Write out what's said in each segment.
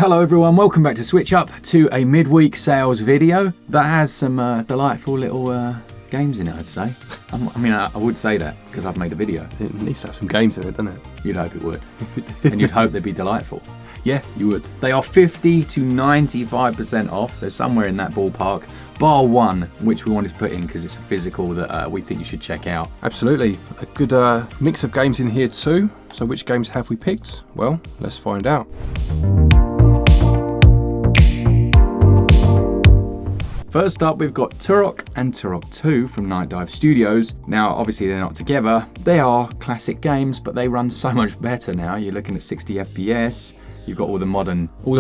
Hello everyone, welcome back to SwitchUp, to a midweek sales video that has some delightful little games in it, I'd say. I would say that because I've made a video. It needs to have some games in it, doesn't it? You'd hope it would. And you'd hope they'd be delightful. Yeah, you would. They are 50 to 95% off, so somewhere in that ballpark, bar one, which we wanted to put in because it's a physical that we think you should check out. Absolutely. A good mix of games in here too. So which games have we picked? Well, let's find out. First up, we've got TUROK and TUROK 2 from Night Dive Studios. Now, obviously they're not together. They are classic games, but they run so much better now. You're looking at 60 FPS. You've got all the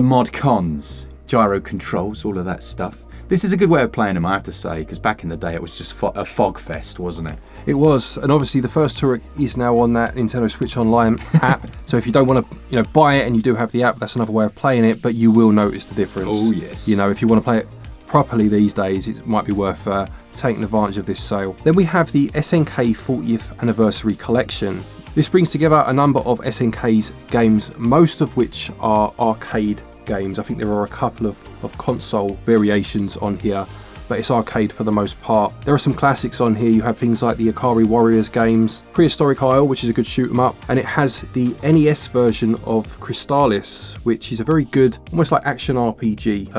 mod cons, gyro controls, all of that stuff. This is a good way of playing them, I have to say, because back in the day it was just a fog fest, wasn't it? It was, and obviously the first TUROK is now on that Nintendo Switch Online app. So if you don't want to, buy it and you do have the app, that's another way of playing it. But you will notice the difference. Oh yes. If you want to play it properly these days, it might be worth taking advantage of this sale. Then we have the SNK 40th Anniversary Collection. This brings together a number of SNK's games, most of which are arcade games. I think there are a couple of console variations on here, but it's arcade for the most part. There are some classics on here. You have things like the Ikari Warriors games, Prehistoric Isle, which is a good shoot 'em up, and it has the NES version of Crystalis, which is a very good, almost like action RPG,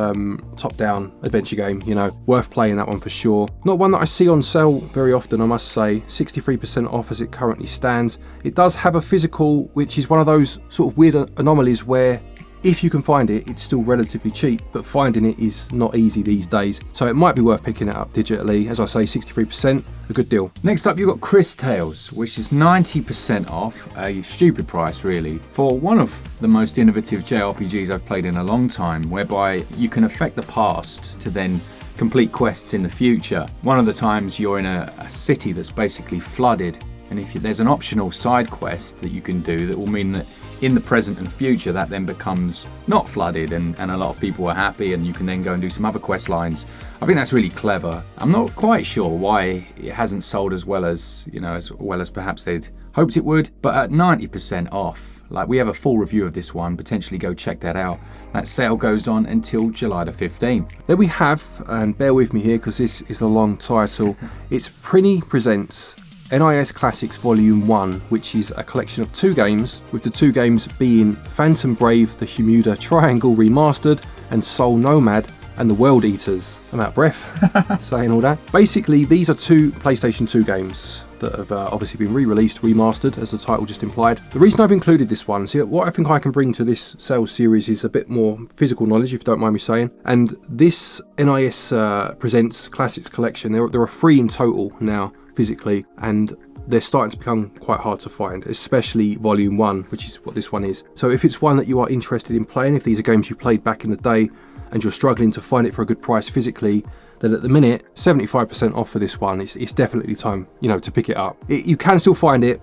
top-down adventure game, worth playing that one for sure. Not one that I see on sale very often, I must say. 63% off as it currently stands. It does have a physical, which is one of those sort of weird anomalies where if you can find it, it's still relatively cheap, but finding it is not easy these days. So it might be worth picking it up digitally. As I say, 63%, a good deal. Next up, you've got CRIS Tales, which is 90% off, a stupid price really, for one of the most innovative JRPGs I've played in a long time, whereby you can affect the past to then complete quests in the future. One of the times you're in a city that's basically flooded, and if there's an optional side quest that you can do that will mean that in the present and future that then becomes not flooded and a lot of people are happy and you can then go and do some other quest lines. I think that's really clever. I'm not quite sure why it hasn't sold as well as perhaps they'd hoped it would, but at 90% off, we have a full review of this one, potentially go check that out. That sale goes on until July the 15th. Then we have, and bear with me here because this is a long title, it's Prinny Presents NIS Classics Volume 1, which is a collection of 2 games, with the 2 games being Phantom Brave, the Bermuda Triangle Remastered, and Soul Nomad and the World Eaters. I'm out of breath saying all that. Basically, these are 2 PlayStation 2 games that have obviously been re-released, remastered, as the title just implied. The reason I've included this one, what I think I can bring to this sales series is a bit more physical knowledge, if you don't mind me saying. And this NIS Presents Classics Collection, there are 3 in total now, physically, and they're starting to become quite hard to find, especially Volume 1, which is what this one is. So if it's one that you are interested in playing, if these are games you played back in the day and you're struggling to find it for a good price physically, then at the minute, 75% off for this one. It's definitely time, to pick it up. You can still find it.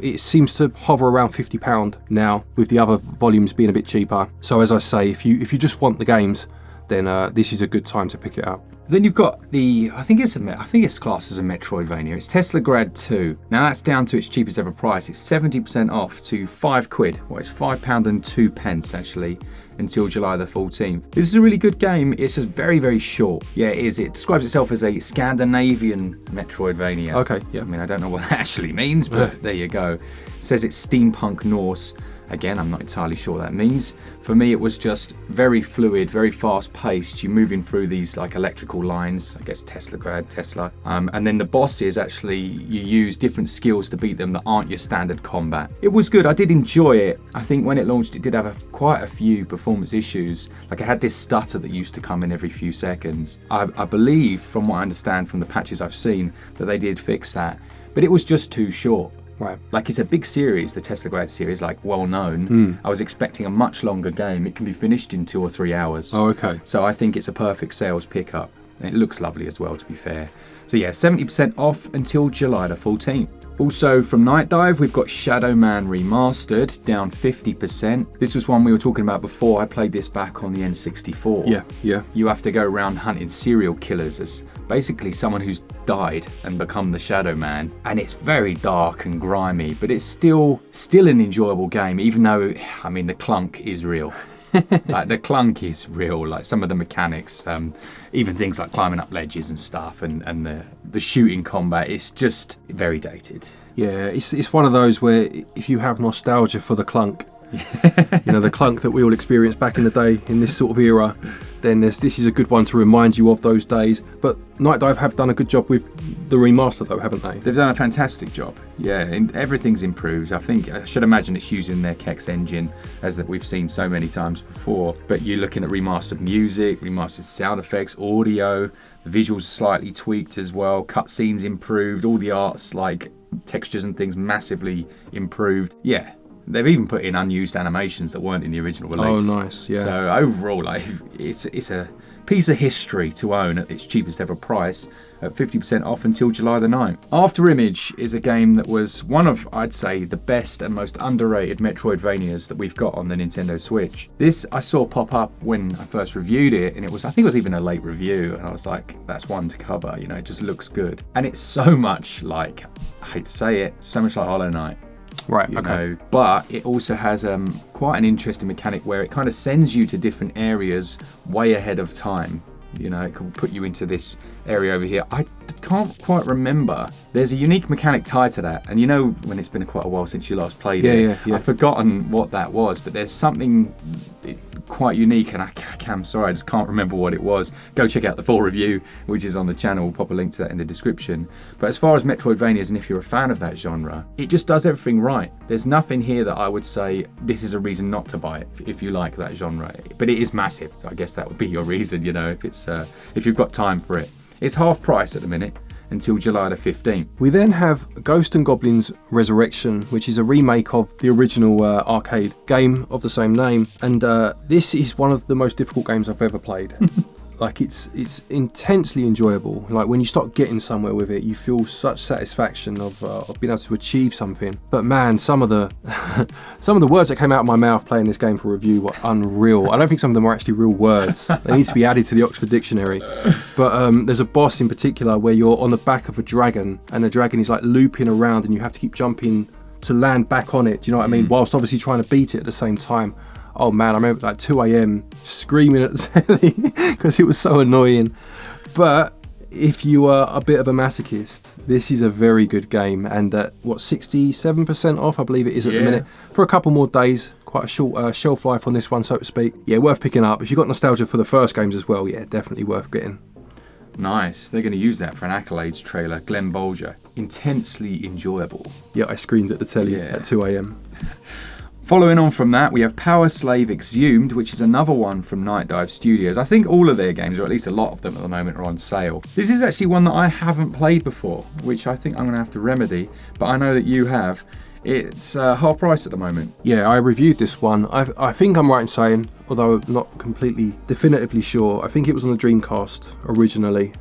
It seems to hover around £50 now, with the other volumes being a bit cheaper. So as I say, if you just want the games, then this is a good time to pick it up. Then you've got I think it's classed as a Metroidvania. It's Teslagrad 2. Now that's down to its cheapest ever price. It's 70% off to £5. Well, it's £5 and 2 pence actually, until July the 14th. This is a really good game. It's very, very short. Yeah, it is. It describes itself as a Scandinavian Metroidvania. Okay, yeah. I don't know what that actually means, but there you go. It says it's steampunk Norse. Again, I'm not entirely sure what that means. For me, it was just very fluid, very fast paced. You're moving through these electrical lines, I guess Tesla. And then the bosses, actually, you use different skills to beat them that aren't your standard combat. It was good. I did enjoy it. I think when it launched, it did have quite a few performance issues. It had this stutter that used to come in every few seconds. I believe, from what I understand from the patches I've seen, that they did fix that. But it was just too short. Right. It's a big series, the Teslagrad series, well known. I was expecting a much longer game. It can be finished in 2 or 3 hours. Oh, okay. So I think it's a perfect sales pickup. And it looks lovely as well, to be fair. So yeah, 70% off until July the 14th. Also from Night Dive, we've got Shadow Man Remastered, down 50%. This was one we were talking about before. I played this back on the N64. Yeah. You have to go around hunting serial killers as basically someone who's died and become the Shadow Man. And it's very dark and grimy, but it's still an enjoyable game, even though, the clunk is real. Like the clunk is real. Like some of the mechanics, even things like climbing up ledges and stuff, and the shooting combat, it's just very dated. Yeah, it's one of those where if you have nostalgia for the clunk, the clunk that we all experienced back in the day in this sort of era, then this is a good one to remind you of those days. But Night Dive have done a good job with the remaster though, haven't they? They've done a fantastic job. Yeah, and everything's improved. I should imagine it's using their Kex engine, as that we've seen so many times before. But you're looking at remastered music, remastered sound effects, audio, the visuals slightly tweaked as well, cutscenes improved, all the arts like textures and things massively improved. Yeah. They've even put in unused animations that weren't in the original release. Oh, nice, yeah. So overall, like, it's a piece of history to own at its cheapest ever price at 50% off until July the 9th. Afterimage is a game that was one of, I'd say, the best and most underrated Metroidvanias that we've got on the Nintendo Switch. This I saw pop up when I first reviewed it, and I think it was even a late review, and I was like, that's one to cover, it just looks good. And it's so much like, I hate to say it, so much like Hollow Knight. Right, okay. But it also has quite an interesting mechanic where it kind of sends you to different areas way ahead of time. It can put you into this area over here. I can't quite remember. There's a unique mechanic tied to that. And when it's been quite a while since you last played it, I've forgotten what that was. But there's something quite unique, and I'm sorry, I just can't remember what it was. Go check out the full review, which is on the channel. We'll pop a link to that in the description. But as far as Metroidvanias, and if you're a fan of that genre, it just does everything right. There's nothing here that I would say this is a reason not to buy it if you like that genre. But it is massive, so I guess that would be your reason, if you've got time for it. It's half price at the minute until July the 15th. We then have Ghost and Goblins Resurrection, which is a remake of the original arcade game of the same name, and this is one of the most difficult games I've ever played. Like it's intensely enjoyable. Like when you start getting somewhere with it, you feel such satisfaction of being able to achieve something. But man, some of the words that came out of my mouth playing this game for review were unreal. I don't think some of them are actually real words. They need to be added to the Oxford Dictionary. But there's a boss in particular where you're on the back of a dragon, and the dragon is like looping around, and you have to keep jumping to land back on it. Do you know what I mean? Whilst obviously trying to beat it at the same time. Oh man, I remember like 2 a.m. screaming at the telly because it was so annoying. But if you are a bit of a masochist, this is a very good game, and 67% off, I believe it is at the minute, for a couple more days. Quite a short shelf life on this one, so to speak. Yeah, worth picking up. If you've got nostalgia for the first games as well, yeah, definitely worth getting. Nice. They're going to use that for an Accolades trailer. Glen Bolger. Intensely enjoyable. Yeah, I screamed at the telly at 2 a.m. Following on from that, we have Powerslave Exhumed, which is another one from Night Dive Studios. I think all of their games, or at least a lot of them at the moment, are on sale. This is actually one that I haven't played before, which I think I'm going to have to remedy, but I know that you have. It's half price at the moment. Yeah, I reviewed this one. I think I'm right in saying, although I'm not completely definitively sure, I think it was on the Dreamcast originally.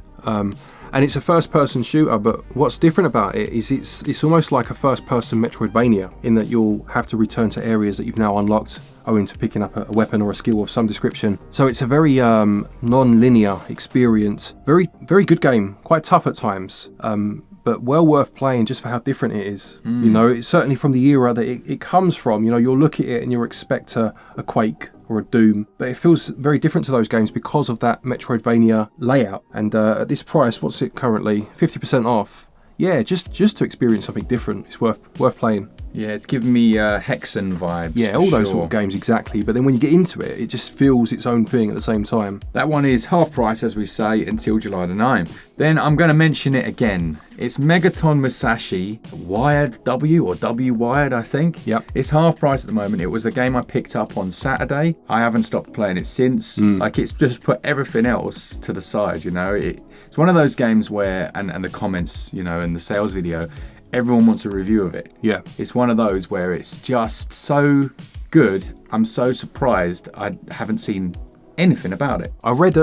And it's a first-person shooter, but what's different about it is it's almost like a first-person Metroidvania, in that you'll have to return to areas that you've now unlocked owing to picking up a weapon or a skill of some description. So it's a very non-linear experience. Very, very good game. Quite tough at times, but well worth playing just for how different it is. It's certainly from the era that it comes from. You'll look at it and you'll expect a Quake or a Doom, but it feels very different to those games because of that Metroidvania layout. And at this price, what's it currently? 50% off. Yeah, just to experience something different, it's worth playing. Yeah, it's giving me Hexen vibes. Yeah, all those sort of games, exactly. But then when you get into it, it just feels its own thing at the same time. That one is half price, as we say, until July the 9th. Then I'm going to mention it again. It's Megaton Musashi Wired W, or W Wired, I think. Yep. It's half price at the moment. It was a game I picked up on Saturday. I haven't stopped playing it since. Like, it's just put everything else to the side, It's one of those games where, and the comments, and the sales video, everyone wants a review of it. Yeah. It's one of those where it's just so good. I'm so surprised I haven't seen anything about it. I read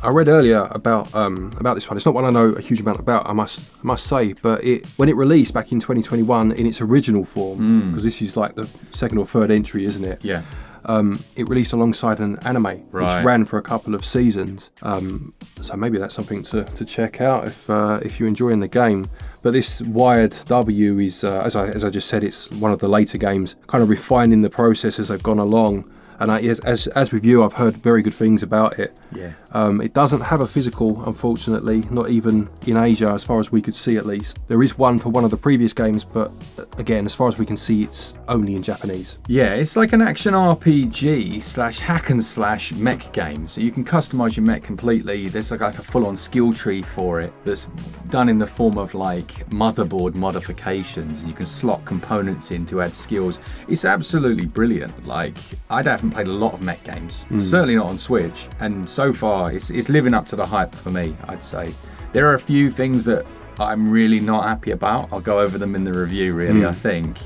earlier about this one. It's not one I know a huge amount about, I must say, but when it released back in 2021 in its original form, because this is like the second or third entry, isn't it? Yeah. It released alongside an anime, which ran for a couple of seasons. So maybe that's something to check out if you're enjoying the game. But this Wired W is, as I just said, it's one of the later games, kind of refining the process as they've gone along. And as with you, I've heard very good things about it. Yeah. It doesn't have a physical, unfortunately, not even in Asia, as far as we could see at least. There is one for one of the previous games, but again, as far as we can see, it's only in Japanese. Yeah, it's like an action RPG / hack and slash mech game. So you can customize your mech completely. There's like a full-on skill tree for it that's done in the form of like motherboard modifications, and you can slot components in to add skills. It's absolutely brilliant. Like, I haven't played a lot of mech games, certainly not on Switch, and so far it's living up to the hype for me, I'd say. There are a few things that I'm really not happy about. I'll go over them in the review, really. I think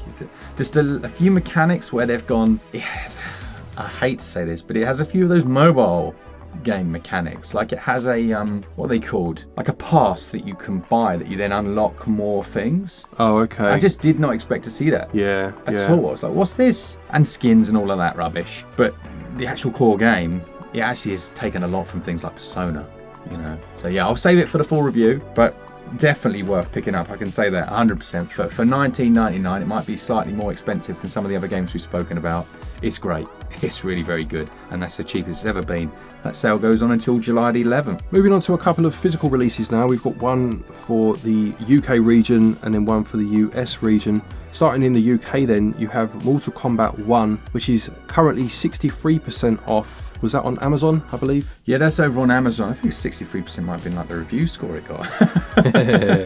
just a few mechanics where they've gone, I hate to say this, but it has a few of those mobile game mechanics. Like, it has a what are they called, like a pass that you can buy that you then unlock more things. Oh, okay. I just did not expect to see that at all. I was like, what's this? And skins and all of that rubbish. But the actual core game, it actually has taken a lot from things like Persona, you know. So yeah, I'll save it for the full review, but definitely worth picking up. I can say that 100%. For $19.99, it might be slightly more expensive than some of the other games we've spoken about. It's great. It's really very good, and that's the cheapest it's ever been. That sale goes on until July the 11th. Moving on to a couple of physical releases now. We've got one for the UK region and then one for the US region. Starting in the UK then, you have Mortal Kombat 1, which is currently 63% off. Was that on Amazon, I believe? Yeah, that's over on Amazon. I think 63% might have been like the review score it got.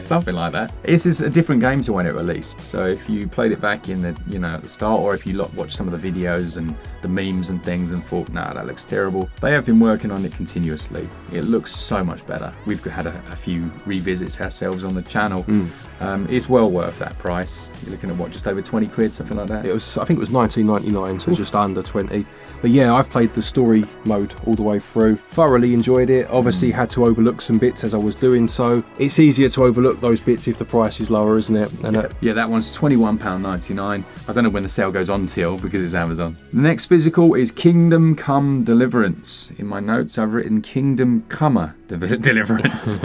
Something like that. This is a different game to when it released. So if you played it back in the, at the start, or if you watched some of the videos and the memes and things and thought, nah, that looks terrible, they have been working on it continuously. It looks so much better. We've had a few revisits ourselves on the channel. It's well worth that price. You're looking at just over 20 quid, something like that. I think it was $19.99, so just under 20. But yeah, I've played the story mode all the way through. Thoroughly enjoyed it. Obviously had to overlook some bits as I was doing so. It's easier to overlook those bits if the price is lower, isn't it? And yeah, that one's £21.99. I don't know when the sale goes on till, because it's Amazon. The next physical is Kingdom Come Deliverance. In my notes, I've written Kingdom Comer Deliverance.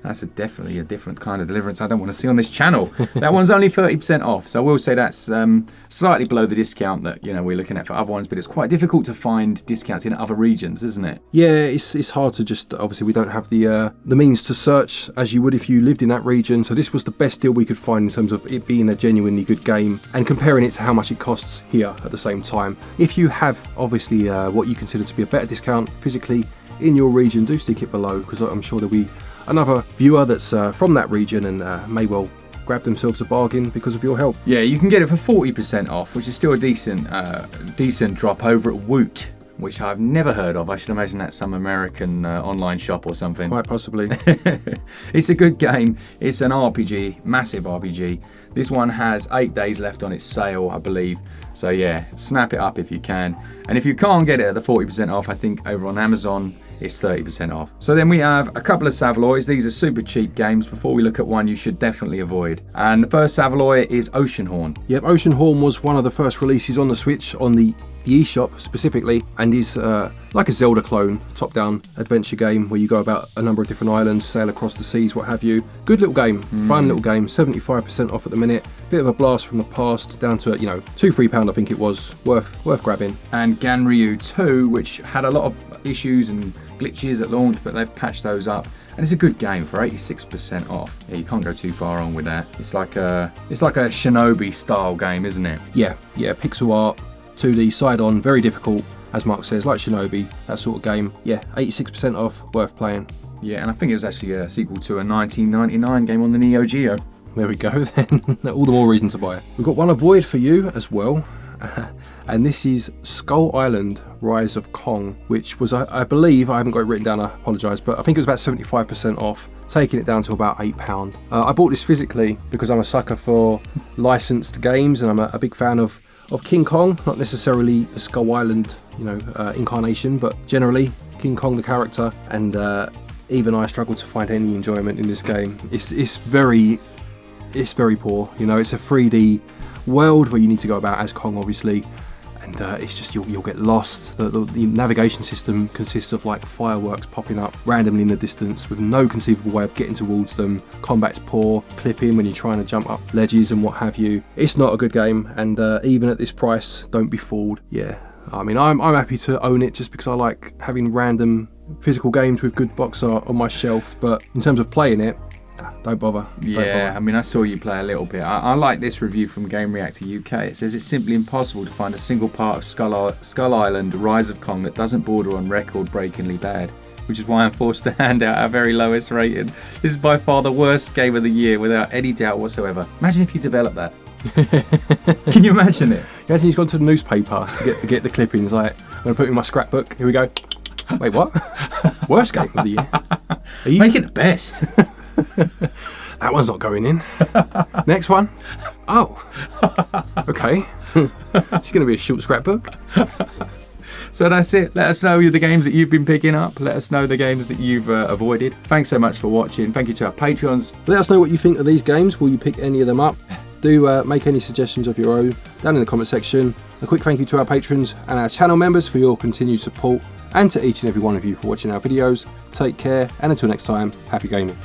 That's definitely a different kind of deliverance I don't want to see on this channel. That one's only 30% off, so I will say that's slightly below the discount that we're looking at for other ones, but it's quite difficult to find discounts in other regions, isn't it? Yeah, it's hard to just, obviously we don't have the means to search as you would if you lived in that region, so this was the best deal we could find in terms of it being a genuinely good game and comparing it to how much it costs here at the same time. If you have obviously what you consider to be a better discount physically in your region, do stick it below, because I'm sure there'll be another viewer that's from that region and may well grab themselves a bargain because of your help. Yeah, you can get it for 40% off, which is still a decent drop over at Woot, which I've never heard of. I should imagine that's some American online shop or something. Quite possibly. It's a good game. It's an RPG, massive RPG. This one has 8 days left on its sale, I believe. So yeah, snap it up if you can. And if you can't get it at the 40% off, I think over on Amazon, it's 30% off. So then we have a couple of Savaloys. These are super cheap games. Before we look at one you should definitely avoid. And the first Savaloy is Oceanhorn. Yep, Oceanhorn was one of the first releases on the Switch, on the Eshop specifically, and is like a Zelda clone, top-down adventure game where you go about a number of different islands, sail across the seas, what have you. Good little game, fun little game, 75% off at the minute. Bit of a blast from the past, down to £2-3 I think it was, worth grabbing. And Ganryu 2, which had a lot of issues and glitches at launch, but they've patched those up. And it's a good game for 86% off. Yeah, you can't go too far on with that. It's like a Shinobi style game, isn't it? Yeah, pixel art, 2D side-on, very difficult, as Mark says, like Shinobi, that sort of game. Yeah, 86% off, worth playing. Yeah, and I think it was actually a sequel to a 1999 game on the Neo Geo. There we go then, all the more reason to buy it. We've got one avoid for you as well, and this is Skull Island Rise of Kong, which was, I believe, I haven't got it written down, I apologise, but I think it was about 75% off, taking it down to about £8. I bought this physically because I'm a sucker for licensed games, and I'm a big fan of King Kong, not necessarily the Skull Island, incarnation, but generally King Kong the character, and even I struggle to find any enjoyment in this game. It's very poor, it's a 3D world where you need to go about as Kong, obviously, and it's just you'll get lost. The navigation system consists of like fireworks popping up randomly in the distance with no conceivable way of getting towards them. Combat's poor, clipping when you're trying to jump up ledges and what have you. It's not a good game, and even at this price, don't be fooled. Yeah, I mean, I'm happy to own it just because I like having random physical games with good box art on my shelf. But in terms of playing it, don't bother. Yeah, I mean, I saw you play a little bit. I like this review from Game Reactor UK. It says it's simply impossible to find a single part of Skull Island Rise of Kong that doesn't border on record-breakingly bad, which is why I'm forced to hand out our very lowest rating. This is by far the worst game of the year, without any doubt whatsoever. Imagine if you developed that. Can you imagine it? Imagine he's gone to the newspaper to get the clippings. Like, I'm going to put it in my scrapbook. Here we go. Wait, what? Worst game of the year? Make it the best. That one's not going in. Next one. Oh. Okay. It's going to be a short scrapbook. So that's it. Let us know the games that you've been picking up. Let us know the games that you've avoided. Thanks so much for watching. Thank you to our Patreons. Let us know what you think of these games. Will you pick any of them up? Do make any suggestions of your own down in the comment section. A quick thank you to our patrons and our channel members for your continued support, and to each and every one of you for watching our videos. Take care, and until next time, happy gaming.